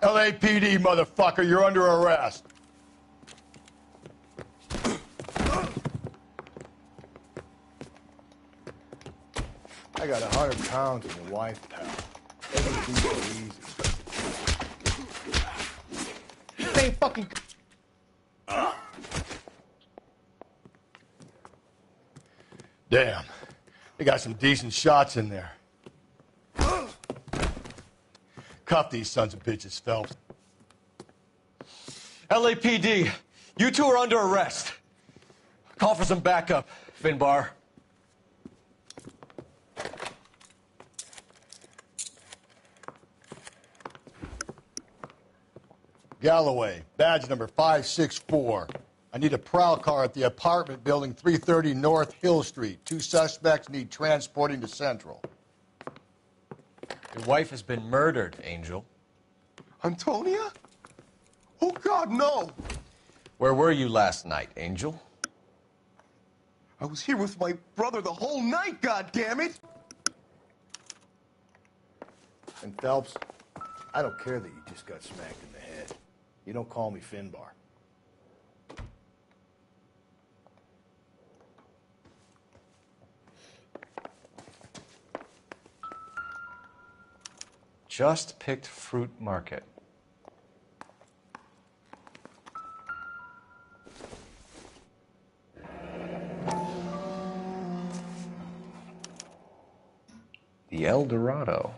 LAPD, motherfucker, you're under arrest. I got 100 pounds in your wife, pal. Everything's so easy. It ain't fucking... Damn. They got some decent shots in there. Cuff these sons of bitches, Phelps. LAPD, you two are under arrest. Call for some backup, Finbar. Galloway, badge number 564. I need a prowl car at the apartment building 330 North Hill Street. 2 suspects need transporting to Central. Your wife has been murdered, Angel. Antonia? Oh, God, no! Where were you last night, Angel? I was here with my brother the whole night, goddammit! And Phelps, I don't care that you just got smacked in the head. You don't call me Finbar. Just picked Fruit Market. The El Dorado.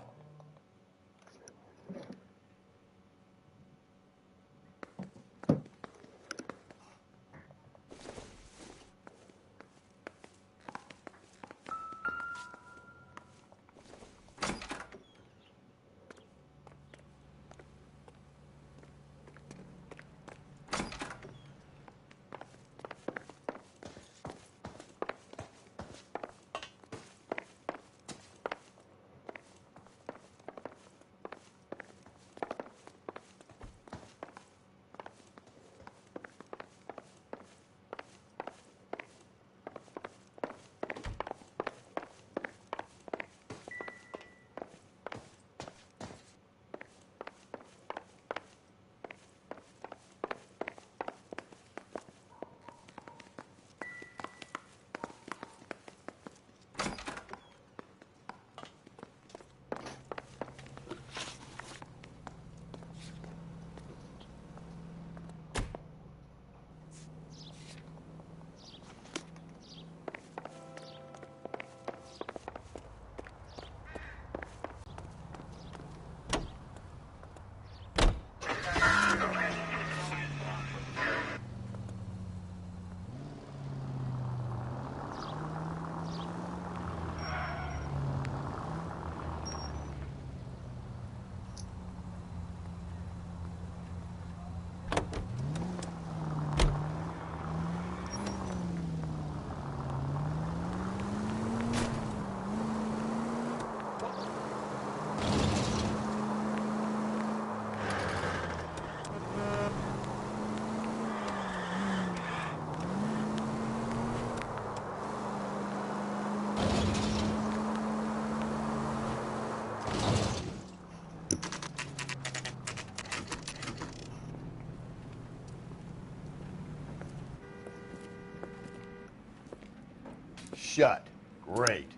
Shut. Great.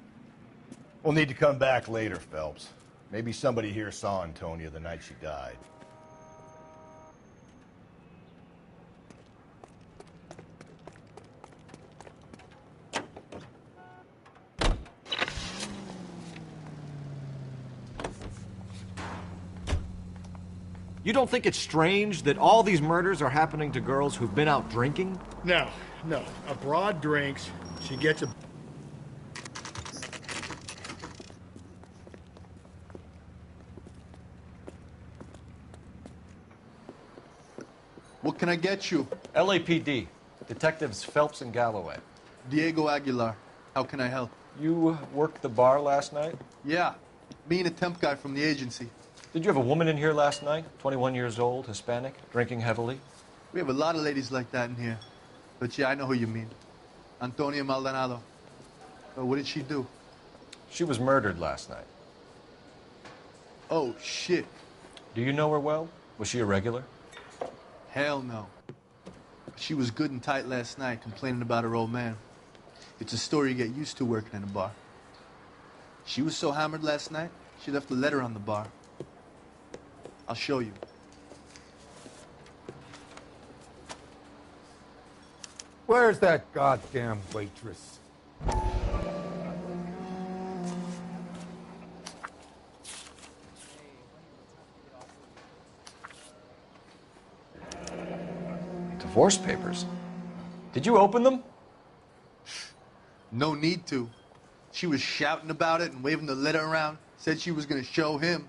We'll need to come back later, Phelps. Maybe somebody here saw Antonia the night she died. You don't think it's strange that all these murders are happening to girls who've been out drinking? No, no. A broad drinks. She gets a... What can I get you? LAPD. Detectives Phelps and Galloway. Diego Aguilar. How can I help? You worked the bar last night? Yeah. Me and a temp guy from the agency. Did you have a woman in here last night? 21 years old, Hispanic, drinking heavily? We have a lot of ladies like that in here. But yeah, I know who you mean. Antonia Maldonado. But what did she do? She was murdered last night. Oh, shit. Do you know her well? Was she a regular? Hell no. She was good and tight last night, complaining about her old man. It's a story you get used to working in a bar. She was so hammered last night, she left a letter on the bar. I'll show you. Where's that goddamn waitress? Divorce papers. Did you open them? No need to. She was shouting about it and waving the letter around. Said she was gonna show him.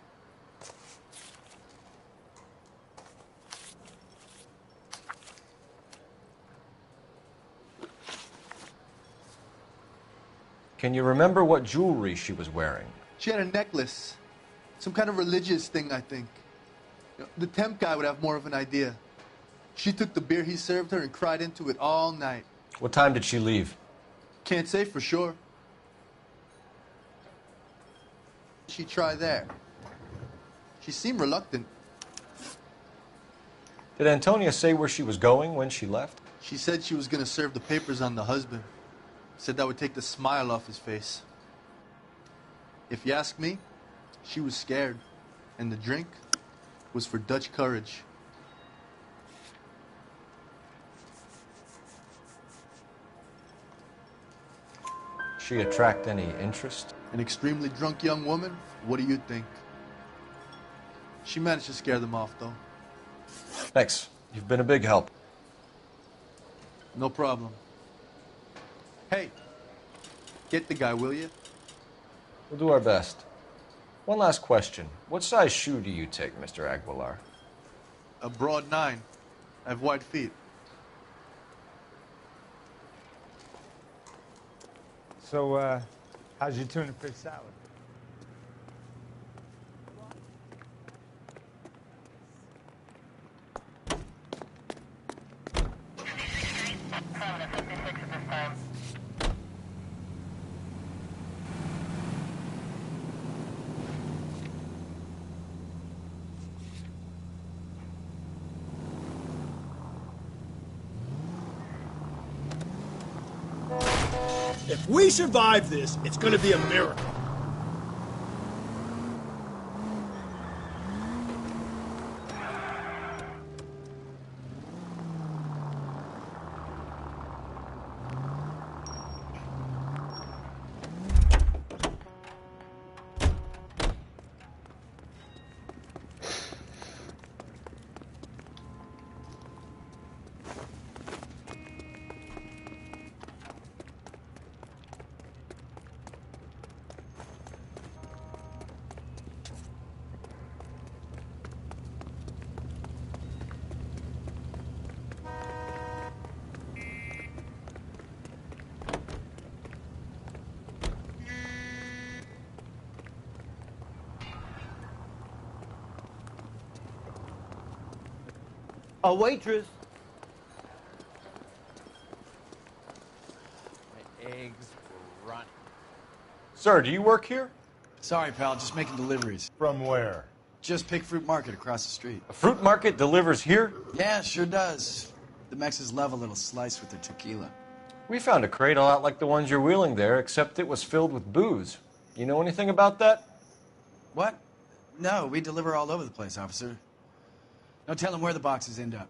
Can you remember what jewelry she was wearing? She had a necklace. Some kind of religious thing, I think. The temp guy would have more of an idea. She took the beer he served her and cried into it all night. What time did she leave? Can't say for sure. She try there. She seemed reluctant. Did Antonia say where she was going when she left? She said she was gonna serve the papers on the husband. Said that would take the smile off his face. If you ask me, she was scared. And the drink was for Dutch courage. She attract any interest? An extremely drunk young woman? What do you think? She managed to scare them off, though. Thanks. You've been a big help. No problem. Hey, get the guy, will you? We'll do our best. One last question. What size shoe do you take, Mr. Aguilar? A broad 9. I have wide feet. So, how's your tuna fish salad? If we survive this, it's gonna be a miracle. A waitress. My eggs were running. Sir, do you work here? Sorry, pal, just making deliveries. From where? Just Pick Fruit Market across the street. A fruit market delivers here? Yeah, sure does. The Mexes love a little slice with their tequila. We found a crate a lot like the ones you're wheeling there, except it was filled with booze. You know anything about that? What? No, we deliver all over the place, officer. No telling where the boxes end up.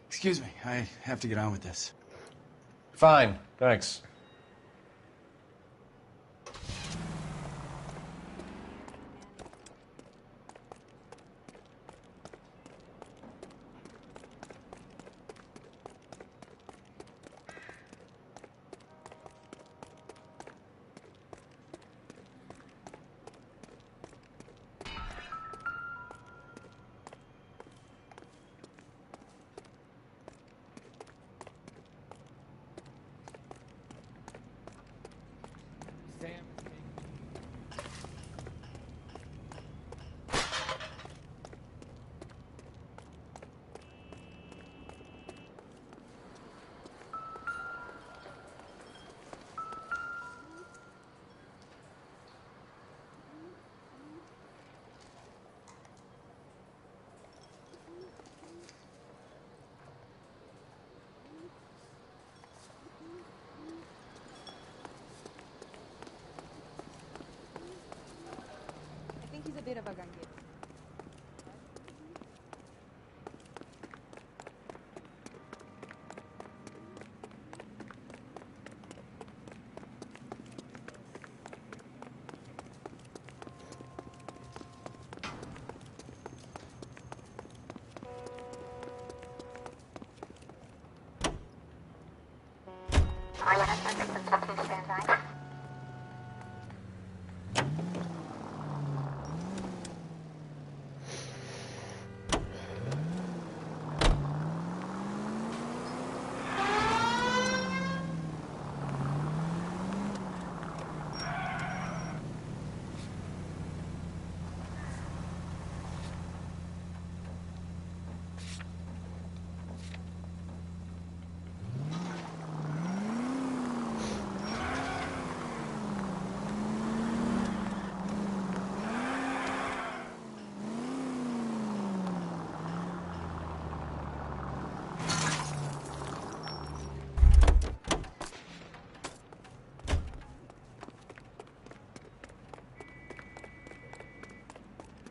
Excuse me, I have to get on with this. Fine, thanks. bit of a gangueiro.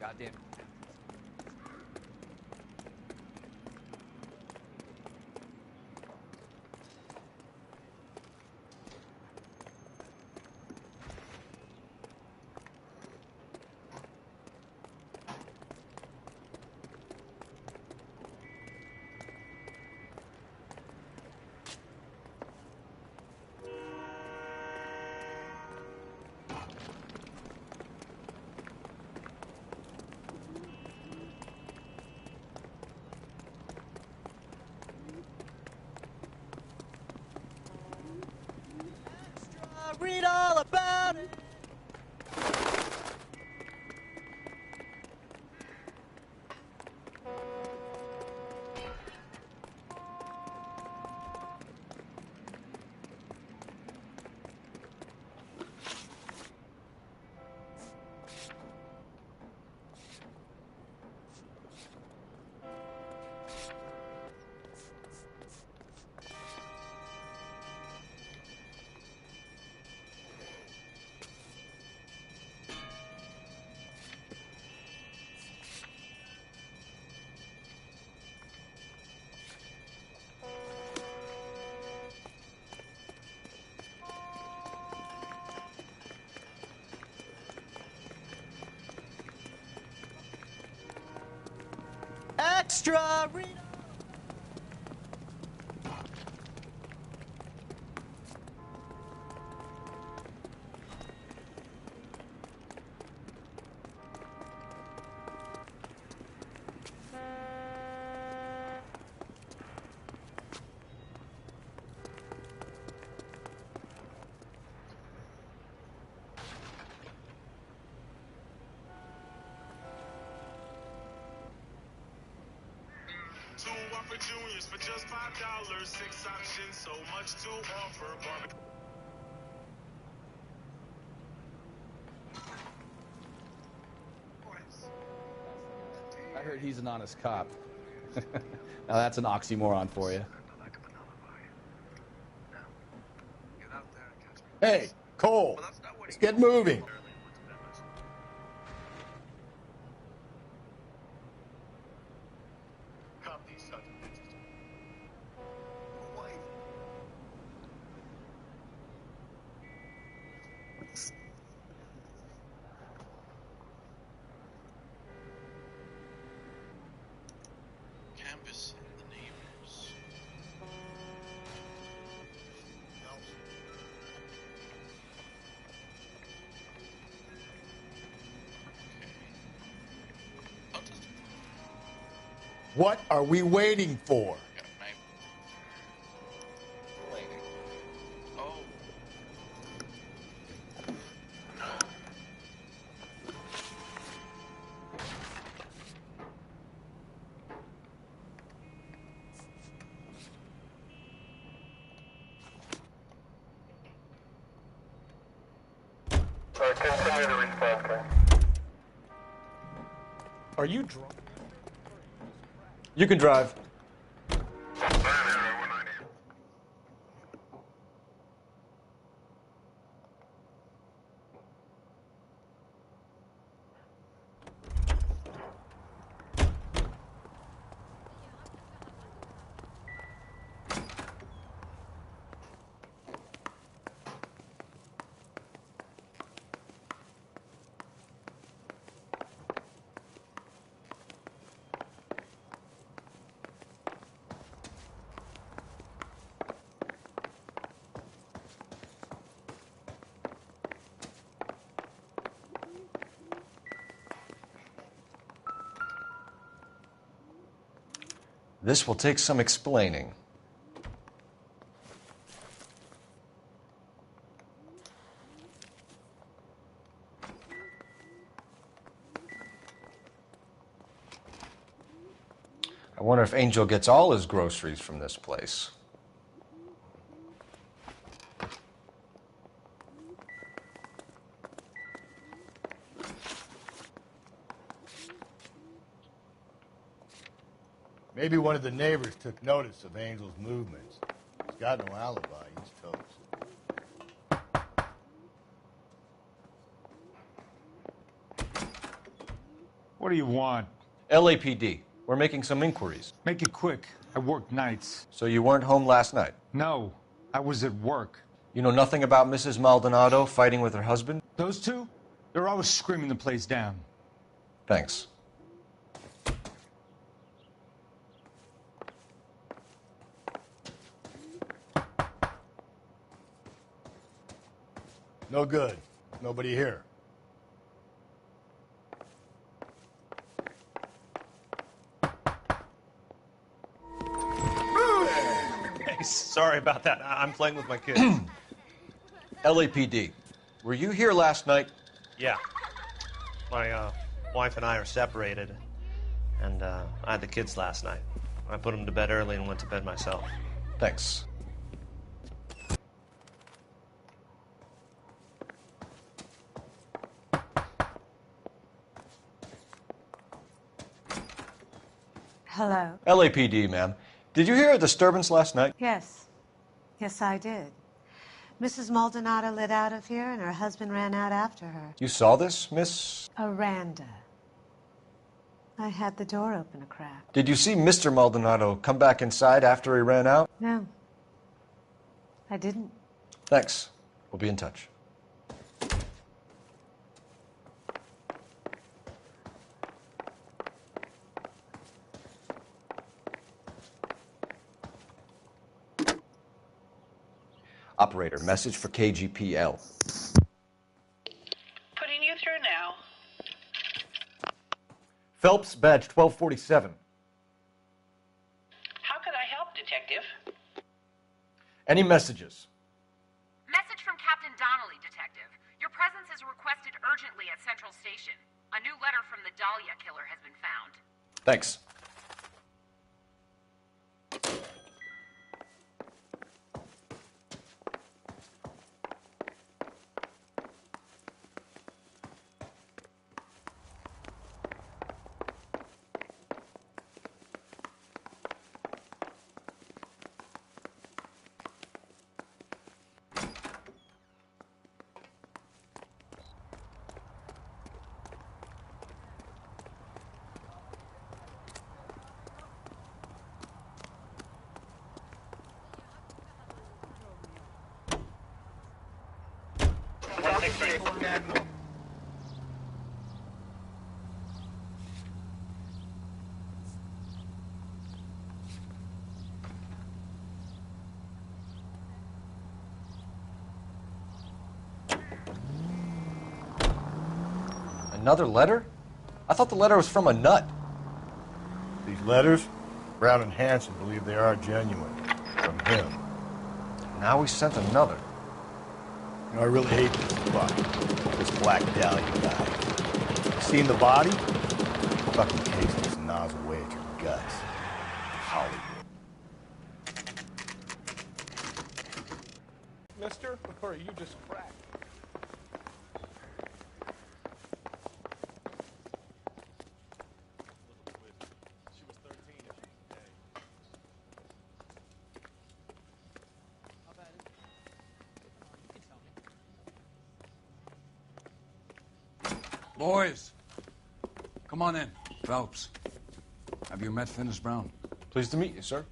Goddamn. Read all about it. Extra. Read. Two Whopper Juniors for just $5. 6 options, so much to offer. I heard he's an honest cop. Now that's an oxymoron for you. Hey, Cole, let's get moving. Campus and the neighbors. What are we waiting for? Oh. Continue to respond, okay? Are you drunk? You can drive. This will take some explaining. I wonder if Angel gets all his groceries from this place. Maybe one of the neighbors took notice of Angel's movements. He's got no alibi. He's toast. What do you want? LAPD. We're making some inquiries. Make it quick. I work nights. So you weren't home last night? No, I was at work. You know nothing about Mrs. Maldonado fighting with her husband? Those two? They're always screaming the place down. Thanks. No good. Nobody here. Hey, sorry about that. I'm playing with my kids. LAPD. Were you here last night? Yeah. My wife and I are separated, and I had the kids last night. I put them to bed early and went to bed myself. Thanks. Hello? LAPD, ma'am. Did you hear a disturbance last night? Yes. Yes, I did. Mrs. Maldonado lit out of here, and her husband ran out after her. You saw this, Miss? Aranda. I had the door open a crack. Did you see Mr. Maldonado come back inside after he ran out? No. I didn't. Thanks. We'll be in touch. Operator, message for KGPL. Putting you through now. Phelps, badge 1247. How could I help, Detective? Any messages? Message from Captain Donnelly, Detective. Your presence is requested urgently at Central Station. A new letter from the Dahlia killer has been found. Thanks. Another letter? I thought the letter was from a nut. These letters, Brown and Hanson believe they are genuine. From him. Now he sent another. You know, I really hate this fuck. This Black Dahlia guy. Seen the body? Fucking case this nozzle away at your guts. Hollywood. Mister, or are you just cracked? Boys, come on in. Phelps, have you met Finis Brown? Pleased to meet you, sir.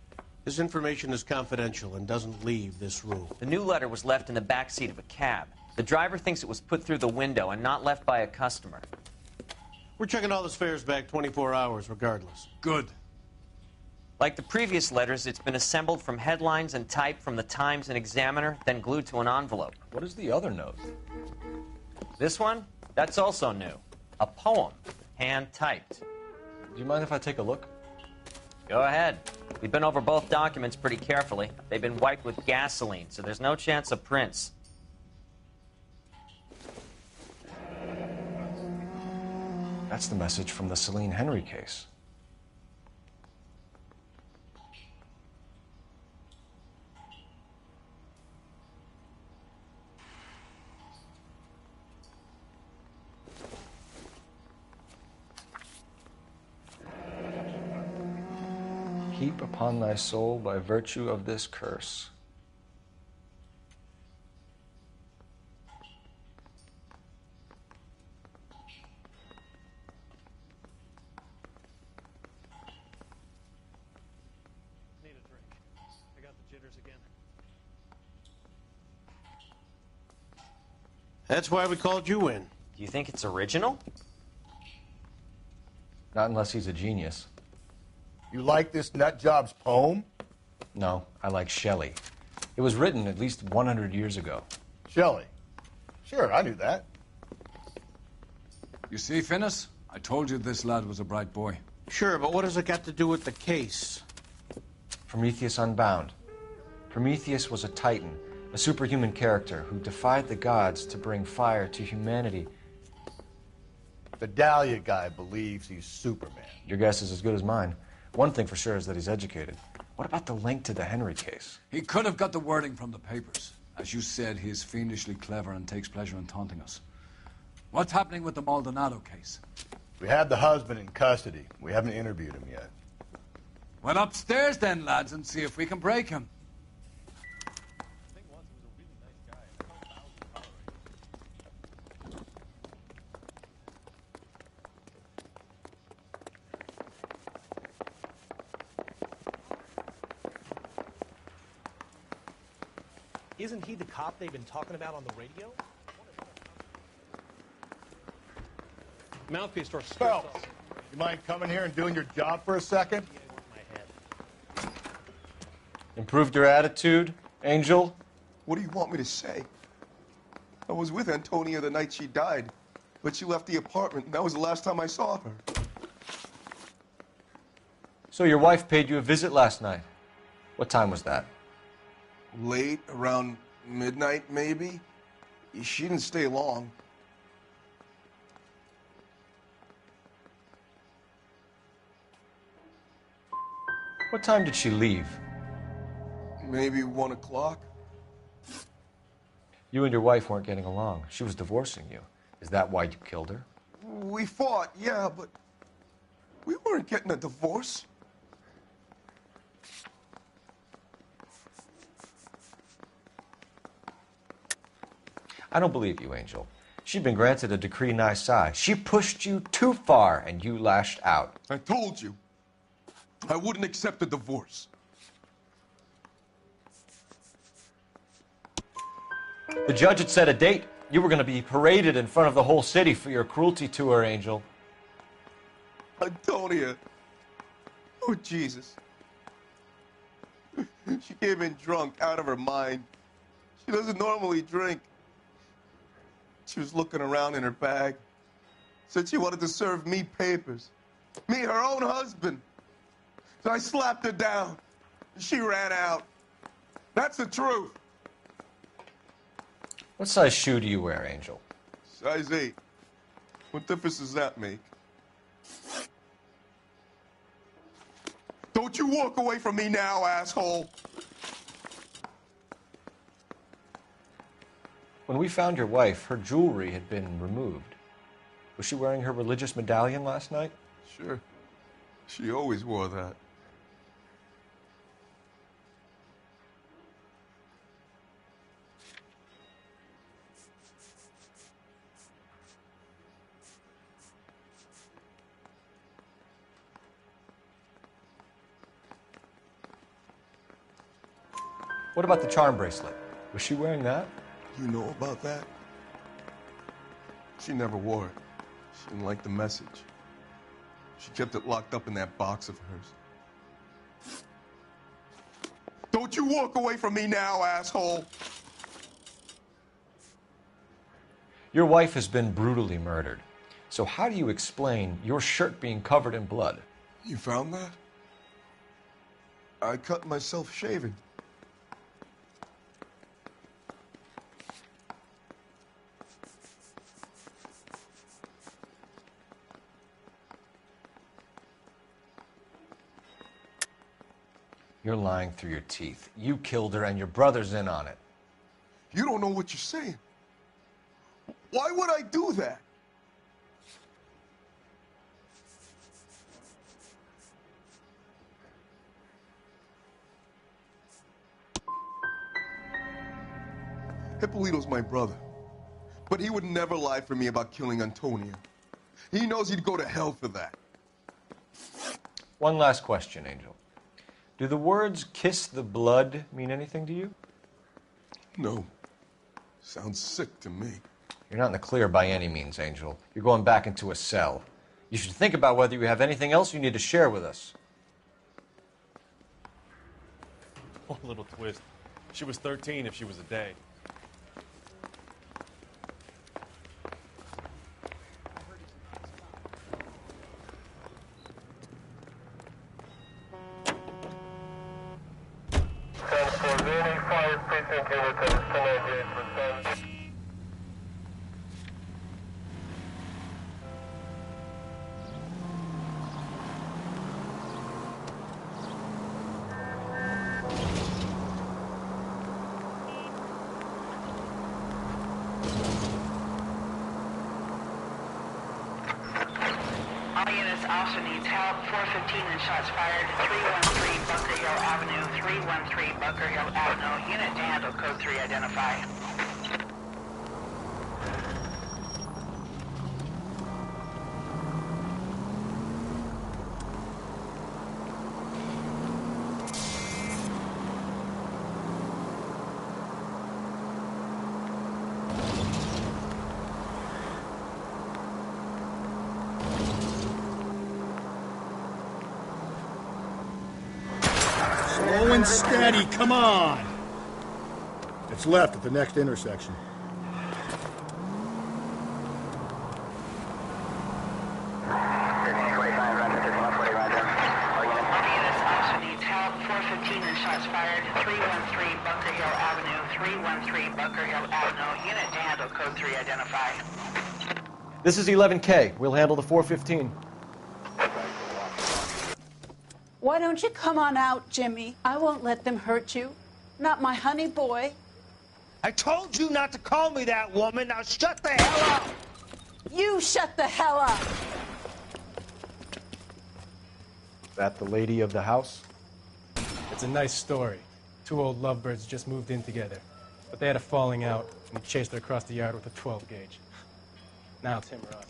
This information is confidential and doesn't leave this room. The new letter was left in the back seat of a cab. The driver thinks it was put through the window and not left by a customer. We're checking all this fares back 24 hours regardless. Good. Like the previous letters, it's been assembled from headlines and type from the Times and Examiner, then glued to an envelope. What is the other note? This one? That's also new. A poem, hand-typed. Do you mind if I take a look? Go ahead. We've been over both documents pretty carefully. They've been wiped with gasoline, so there's no chance of prints. That's the message from the Celine Henry case. Heap upon thy soul by virtue of this curse. Need a drink. I got the jitters again. That's why we called you in. Do you think it's original? Not unless he's a genius. You like this nut job's poem? No, I like Shelley. It was written at least 100 years ago. Shelley? Sure, I knew that. You see, Finnis? I told you this lad was a bright boy. Sure, but what has it got to do with the case? Prometheus Unbound. Prometheus was a titan, a superhuman character who defied the gods to bring fire to humanity. The Dahlia guy believes he's Superman. Your guess is as good as mine. One thing for sure is that he's educated. What about the link to the Henry case? He could have got the wording from the papers. As you said, he is fiendishly clever and takes pleasure in taunting us. What's happening with the Maldonado case? We have the husband in custody. We haven't interviewed him yet. Well, upstairs then, lads, and see if we can break him. Isn't he the cop they've been talking about on the radio? Mouthpiece store. Phelps, you mind coming here and doing your job for a second? Improved your attitude, Angel? What do you want me to say? I was with Antonia the night she died, but she left the apartment, and that was the last time I saw her. So your wife paid you a visit last night. What time was that? Late, around midnight, maybe. She didn't stay long. What time did she leave? Maybe 1 o'clock. You and your wife weren't getting along. She was divorcing you. Is that why you killed her? We fought, yeah, but we weren't getting a divorce. I don't believe you, Angel. She'd been granted a decree nisi. She pushed you too far, and you lashed out. I told you. I wouldn't accept a divorce. The judge had set a date. You were going to be paraded in front of the whole city for your cruelty to her, Angel. Antonia. Oh, Jesus. She came in drunk, out of her mind. She doesn't normally drink. She was looking around in her bag. Said she wanted to serve me papers. Me, her own husband. So I slapped her down. She ran out. That's the truth. What size shoe do you wear, Angel? Size 8. What difference does that make? Don't you walk away from me now, asshole. When we found your wife, her jewelry had been removed. Was she wearing her religious medallion last night? Sure. She always wore that. What about the charm bracelet? Was she wearing that? You know about that? She never wore it. She didn't like the message. She kept it locked up in that box of hers. Don't you walk away from me now, asshole! Your wife has been brutally murdered. So how do you explain your shirt being covered in blood? You found that? I cut myself shaving. You're lying through your teeth. You killed her and your brother's in on it. You don't know what you're saying. Why would I do that? Hippolito's my brother. But he would never lie for me about killing Antonio. He knows he'd go to hell for that. One last question, Angel. Do the words kiss the blood mean anything to you? No. Sounds sick to me. You're not in the clear by any means, Angel. You're going back into a cell. You should think about whether you have anything else you need to share with us. One little twist. She was 13 if she was a day. All units also needs help. 415 and shots fired. 313 Bunker Hill Avenue. 313 Bunker Hill Avenue. Unit to handle code 3 identify. Slow and steady, come on! It's left at the next intersection. All units also needs help. 415 and shots fired. 313 Bunker Hill Avenue. 313 Bunker Hill Avenue. Unit to handle code 3 identify. This is 11K. We'll handle the 415. Why don't you come on out, Jimmy? I won't let them hurt you. Not my honey boy. I told you not to call me that, woman. Now shut the hell up! You shut the hell up! That the lady of the house? It's a nice story. Two old lovebirds just moved in together. But they had a falling out, and he chased her across the yard with a 12 gauge. Now it's him or us.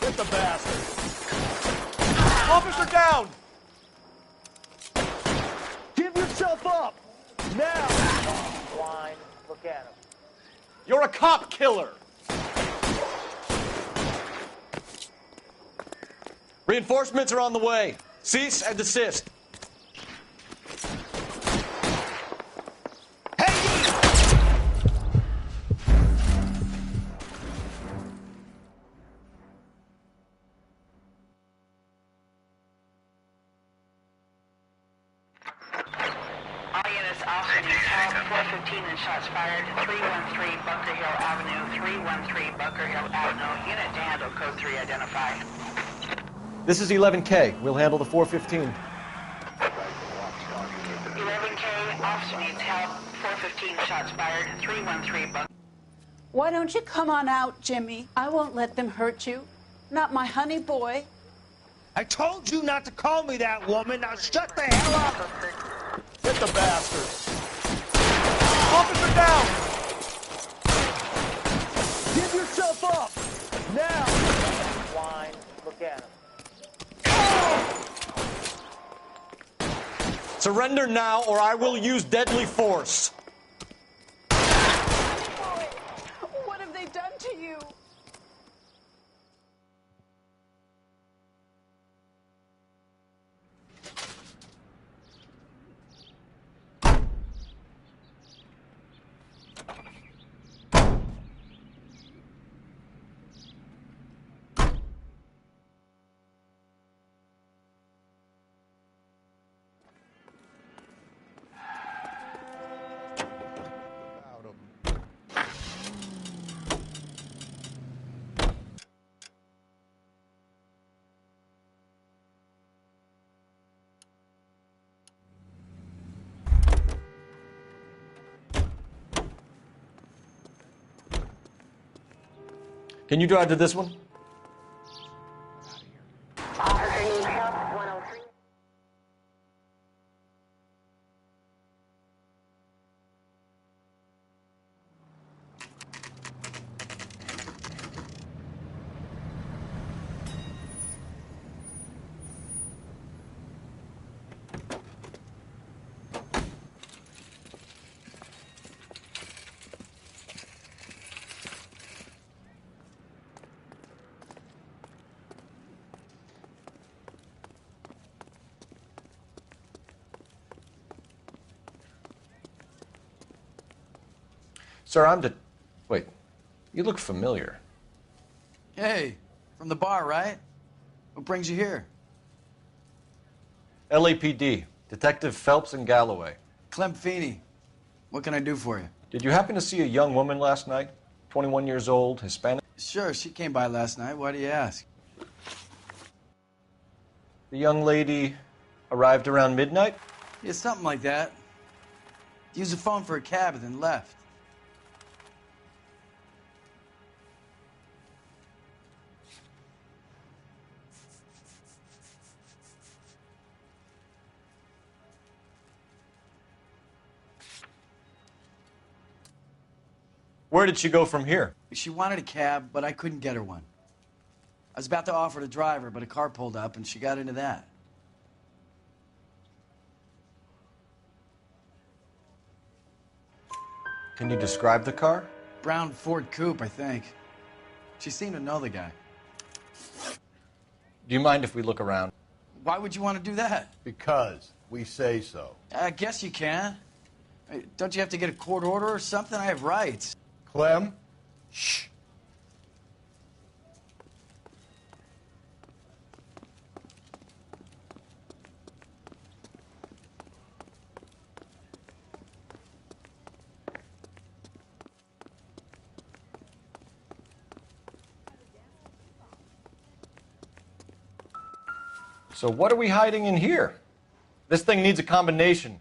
Hit the bastard! Officer down! Give yourself up! Now! Blind, look at him. You're a cop killer! Reinforcements are on the way. Cease and desist. All units also needs help. 415 and shots fired. 313 Bunker Hill Avenue. 313 Bunker Hill Avenue. Unit to handle code 3 identify. This is 11K. We'll handle the 415. 11K, officer needs help. 415 shots fired. 313 Bunker. Why don't you come on out, Jimmy? I won't let them hurt you. Not my honey boy. I told you not to call me that, woman. Now shut the hell up! Hit the bastard! Officer down! Give yourself up! Now! Blind, look at him. Surrender now, or I will use deadly force. What have they done to you? Can you drive to this one? Officer needs help, 103. Sir, Wait, you look familiar. Hey, from the bar, right? What brings you here? LAPD, Detective Phelps and Galloway. Clem Feeney. What can I do for you? Did you happen to see a young woman last night? 21 years old, Hispanic? Sure, she came by last night. Why do you ask? The young lady arrived around midnight? Yeah, something like that. Used the phone for a cab and then left. Where did she go from here? She wanted a cab, but I couldn't get her one. I was about to offer to drive her, but a car pulled up and she got into that. Can you describe the car? Brown Ford Coupe, I think. She seemed to know the guy. Do you mind if we look around? Why would you want to do that? Because we say so. I guess you can. Don't you have to get a court order or something? I have rights. Clem? Shh. So what are we hiding in here? This thing needs a combination.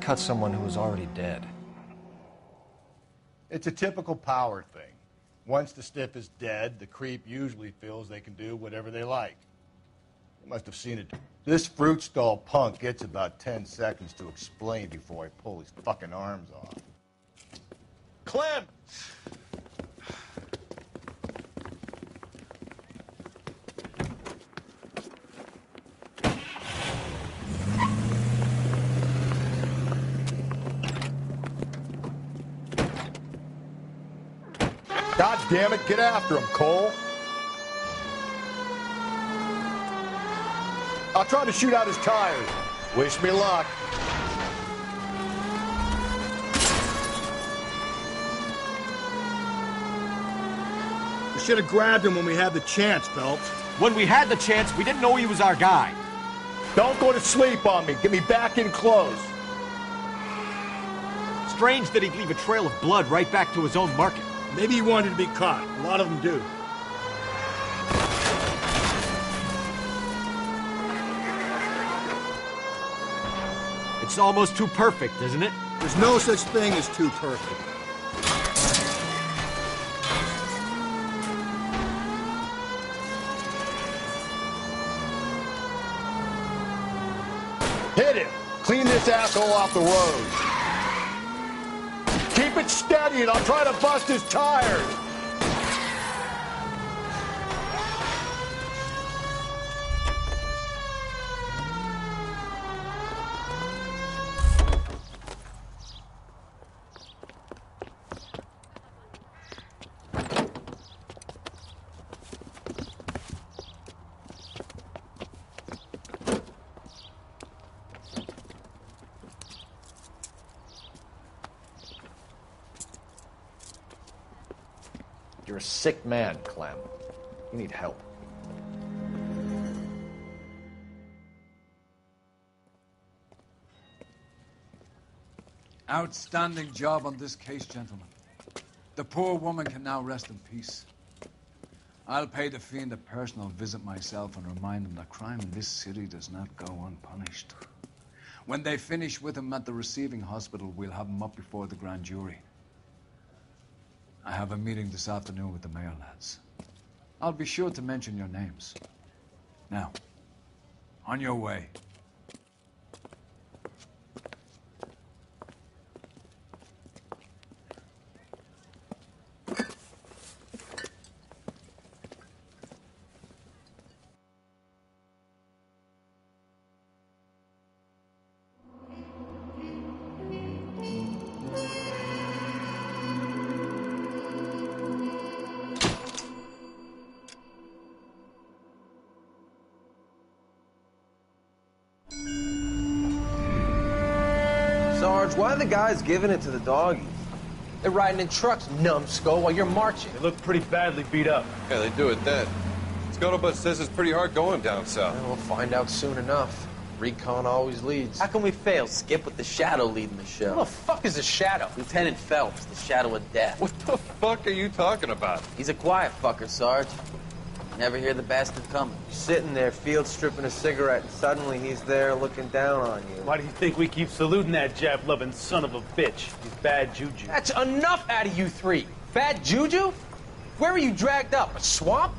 Cut someone who was already dead. It's a typical power thing. Once the stiff is dead, the creep usually feels they can do whatever they like. You must have seen it. This fruit stall punk gets about 10 seconds to explain before I pull his fucking arms off. Clem! God damn it, get after him, Cole. I'll try to shoot out his tires. Wish me luck. We should have grabbed him when we had the chance, Phelps. When we had the chance, we didn't know he was our guy. Don't go to sleep on me. Get me back in close. Strange that he'd leave a trail of blood right back to his own market. Maybe he wanted to be caught. A lot of them do. It's almost too perfect, isn't it? There's no such thing as too perfect. Hit him! Clean this asshole off the road. Keep it steady and I'll try to bust his tires. You're a sick man, Clem. You need help. Outstanding job on this case, gentlemen. The poor woman can now rest in peace. I'll pay the fiend a personal visit myself and remind him that crime in this city does not go unpunished. When they finish with him at the receiving hospital, we'll have him up before the grand jury. I have a meeting this afternoon with the mayor lads. I'll be sure to mention your names. Now, on your way. Sarge, why are the guys giving it to the doggies? They're riding in trucks, numbskull, while you're marching. They look pretty badly beat up. Yeah, they do it then. Scuttlebutt says it's pretty hard going down south. We'll find out soon enough. Recon always leads. How can we fail, Skip, with the Shadow leading the show? Who the fuck is the Shadow? Lieutenant Phelps, the Shadow of Death. What the fuck are you talking about? He's a quiet fucker, Sarge. Never hear the bastard coming. You're sitting there, field stripping a cigarette, and suddenly he's there looking down on you. Why do you think we keep saluting that Jap-loving son of a bitch? He's bad juju. That's enough out of you three. Bad juju? Where were you dragged up? A swamp?